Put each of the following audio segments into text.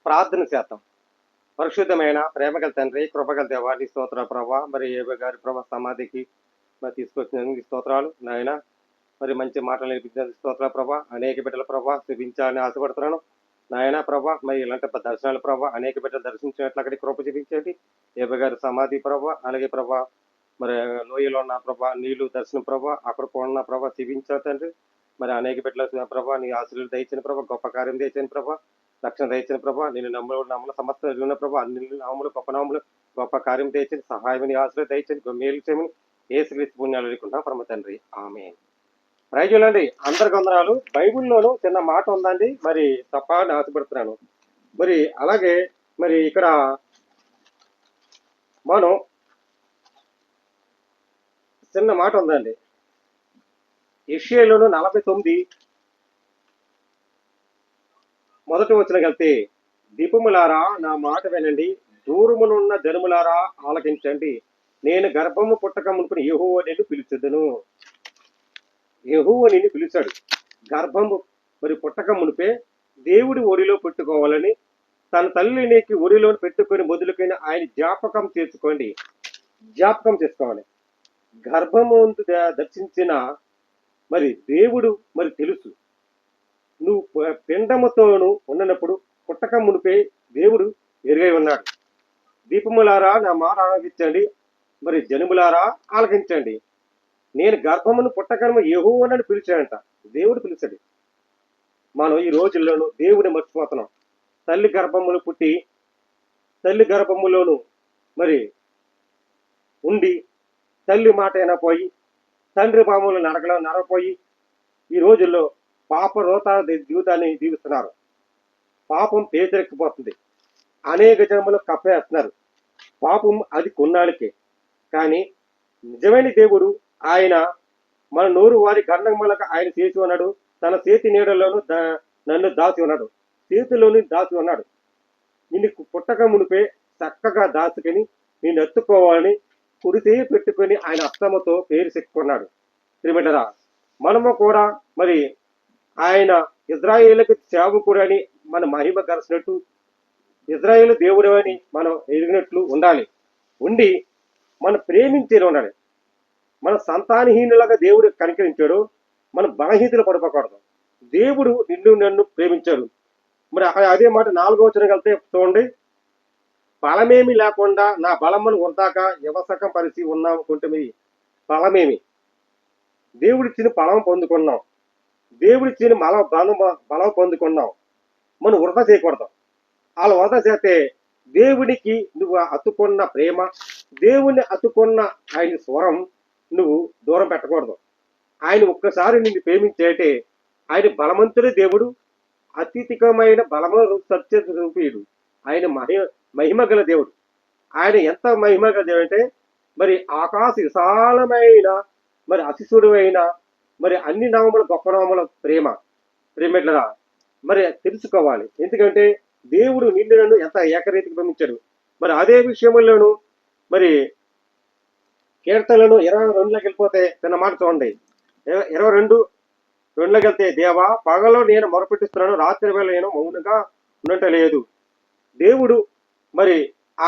ప్రార్థన చేద్దాం. పరిశుద్ధమైన ప్రేమగల తండ్రి, కృపగల దేవా, నీ స్తోత్ర ప్రభా. మరి ఏబే గారి ప్రభా సమాధికి మరి తీసుకొచ్చిన స్తోత్రాలు నాయన. మరి మంచి మాటలు నేర్పించిన స్తోత్ర ప్రభా. అనేక బిడ్డల ప్రభా చూపించాలని ఆశపడుతున్నాను నాయన ప్రభా. మరి ఇలాంటి దర్శనాలు ప్రభా అనేక బిడ్డలు దర్శించినట్లు అక్కడికి కృప చూపించండి. ఏబే గారి సమాధి ప్రభా, అలాగే ప్రభా మరి లోయలో ఉన్న ప్రభా నీళ్లు దర్శనం ప్రభా, అక్కడ ఉన్న ప్రభా చూపించాలి తండ్రి. మరి అనేక బిడ్డల ప్రభా నీ ఆశీర్వాదాలు దయచిన ప్రభా, గొప్ప కార్యం దయచిన ప్రభా, రక్షణ దయచిన ప్రభా. నేను నమ్మల సమస్త ఉన్న ప్రభా, అన్ని నామములు గొప్ప నామములు గొప్ప కార్యం దయచండి, సహాయమని ఆశలు దయచండి, మేలు చేయమని ఏసుక్రీస్తు పుణ్యాలు అనుకుంటున్నాం పరమ తండ్రి, ఆమేన్. రైతులండి అందరికి వందనాలు. బైబిల్లోనూ చిన్న మాట ఉందండి, మరి తప్ప అని ఆశపడుతున్నాను. మరి అలాగే మరి ఇక్కడ మనం చిన్న మాట ఉందండి. యెషయాలోను 49 మొదటి వచనంకెళ్తే, దీపములారా నా మాట వినండి, దూరమునున్న జనములారా ఆలకించండి, నేను గర్భము పుట్టక మునుపుని యెహోవా నిన్ను పిలుచుదును. యెహోవా నిన్ను పిలిచాడు. గర్భము మరి పుట్టక మునిపే దేవుడి ఒడిలో పెట్టుకోవాలని, తన తల్లి నీకు ఒడిలో పెట్టుకొని మొదలుకొని ఆయన జ్ఞాపకం చేసుకోండి. జ్ఞాపకం చేసుకోవాలి. గర్భము దర్శించిన మరి దేవుడు మరి తెలుసు. నువ్వు పిండముతోను ఉన్నప్పుడు పుట్టక మునిపే దేవుడు ఎరుగై ఉన్నాడు. దీపములారా నా మాట ఆలకించండి, మరి జనములారా ఆలకించండి, నేను గర్భమును పుట్టకను యెహోవానని పిలిచాడంట. దేవుడు పిలిచాడు. మనం ఈ రోజుల్లోనూ దేవుడిని మర్చిపోతున్నాం. తల్లి గర్భములు పుట్టి తల్లి గర్భములోను మరి ఉండి తల్లి మాట అయినా పోయి తండ్రి పాములు నడకపోయి ఈ రోజుల్లో పాప రోతాల జీవితాన్ని జీవిస్తున్నారు. పాపం పేదరెక్కిపోతుంది. అనేక జన్మలు కప్పేస్తున్నారు. పాపం అది కొన్నాళ్ళకే. కానీ నిజమైన దేవుడు ఆయన మన నోరు వారి గండం వలక ఆయన చేసి ఉన్నాడు. తన చేతి నీడలోను నన్ను దాచి ఉన్నాడు, చేతిలోని దాచి ఉన్నాడు. నిన్ను పుట్టక మునిపే చక్కగా దాచుకొని నిన్ను ఎత్తుకోవాలని కుడితే పెట్టుకొని ఆయన అస్తమతో పేరు చెక్కున్నాడు. త్రిమిటరా మనము కూడా మరి ఆయన ఇజ్రాయేలుకి సేవకుడు అని మన మహిమ కలిసినట్టు, ఇజ్రాయేలు దేవుడు అని మనం ఎరిగినట్లు ఉండాలి. ఉండి మనం ప్రేమించే ఉండాలి. మన సంతానహీనులుగా దేవుడు కనికరించాడు. మన బలహీనతలు పడిపోకూడదు. దేవుడు నిన్ను నన్ను ప్రేమించాడు. మరి అదే మాట 4వ వచనం వెళ్తే చూడండి, బలమేమి లేకుండా నా బలమును వృధాగా యవసకం పరిచి ఉన్నామనుకుంటే మీ బలమేమి, దేవుడిచ్చిన బలం పొందుకున్నాం, దేవుడిచ్చిన బలం పొందుకున్నాం. మనం వృధా చేయకూడదు. అలా వృధా చేస్తే దేవుడికి నువ్వు అతుకున్న ప్రేమ, దేవుణ్ణి అతుకున్న ఆయన స్వరం నువ్వు దూరం పెట్టకూడదు. ఆయన ఒక్కసారి నిన్ను ప్రేమించేటే ఆయన బలవంతుడే దేవుడు, అత్యధికమైన బలము సత్య రూపీయుడు, ఆయన మహిమ గల దేవుడు. ఆయన ఎంత మహిమ గల దేవుడు అంటే మరి ఆకాశ విశాలమైన మరి అతిశుడు అయిన మరి అన్ని నామముల గొప్ప నామముల ప్రేమిట్లరా మరి తెలుసుకోవాలి. ఎందుకంటే దేవుడు నిన్ను నన్ను ఎంత ఏకరీతికి ప్రేమించాడు. మరి అదే విషయంలోను మరి కీర్తనలను 22లోకి వెళ్ళిపోతే చిన్న మాట చూడండి. 22:2లోకి వెళ్తే, దేవా పగలో నేను మొరపెట్టిస్తున్నాను, రాత్రి వేళ నేను మౌనంగా ఉండటలేదు. దేవుడు మరి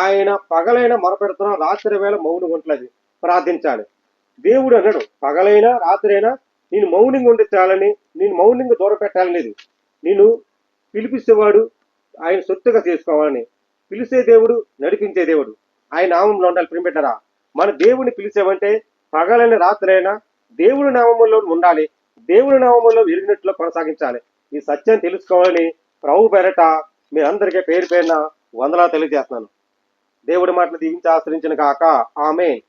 ఆయన పగలైనా మొరపెడుతున్నాను, రాత్రి వేళ మౌనంగా ఉండలేదు, ప్రార్థించాలి. దేవుడు అన్నాడు పగలైనా రాత్రైనా నేను మౌనంగా ఉండించాలని, నేను మౌనంగా దూరం పెట్టాలనేది. నేను పిలిపిస్తేవాడు ఆయన సొత్తుగా చేసుకోవాలని, పిలిచే దేవుడు నడిపించే దేవుడు ఆయన నామంలో ఉండాలి. ప్రియమిట్టారా, మన దేవుడిని పిలిచేవంటే పగలైన రాత్రైనా దేవుడి నామములో ఉండాలి, దేవుడి నామములో ఎరిగినట్లు కొనసాగించాలి. ఈ సత్యాన్ని తెలుసుకోవాలని ప్రభు పేరట మీ అందరికీ పేరు పేరున వందలా తెలియజేస్తున్నాను. దేవుడి మాటలు దీవించి ఆశ్రయించిన కాక ఆమేన్.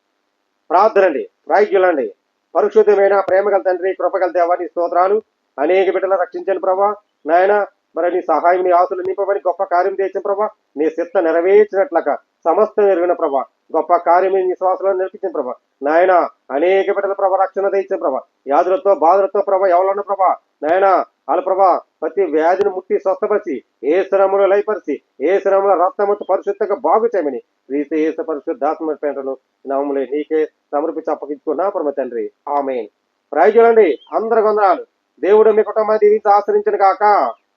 ప్రార్థనండి, రాయిజ్యులండి. పరిశుద్ధమైన ప్రేమగల తండ్రి, కృపగల దేవా నీ స్తోత్రాలు. అనేక బిడ్డలు రక్షించండి ప్రభా. నాయన మరి నీ సహాయం, నీ ఆశలు నింపబడి గొప్ప కార్యం చేసిన ప్రభా, నీ చిత్త నెరవేర్చినట్లక సమస్తం ఎరిగిన ప్రభా, గొప్ప కార్యం నీ శ్వాసలను నడిపించిన ప్రభా. నాయన అనేక బిడ్డల ప్రభా రక్షణ తెచ్చిన ప్రభా, వ్యాధులతో బాధలతో ప్రభా ఎవరన్న ప్రభా నాయన వాళ్ళ ప్రభా ప్రతి వ్యాధిని ముట్టి స్వస్థపరిచి, ఏ శ్రమలు లయపరిచి, ఏ శ్రమల రక్తముతో పరిశుద్ధంగా బాగు చేయమని క్రీస్తు యేసు పరిశుద్ధాత్మ పేటను నామములే నీకే సమర్పించి అప్పగించుకున్నా పరమ తండ్రి, ఆమేన్. ప్రైజ్ చూడండి, అందరికి వందనాలు. దేవుడు మీ కుటుంబాన్ని దీవించి ఆశ్రయించను కాక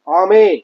ఆమేన్.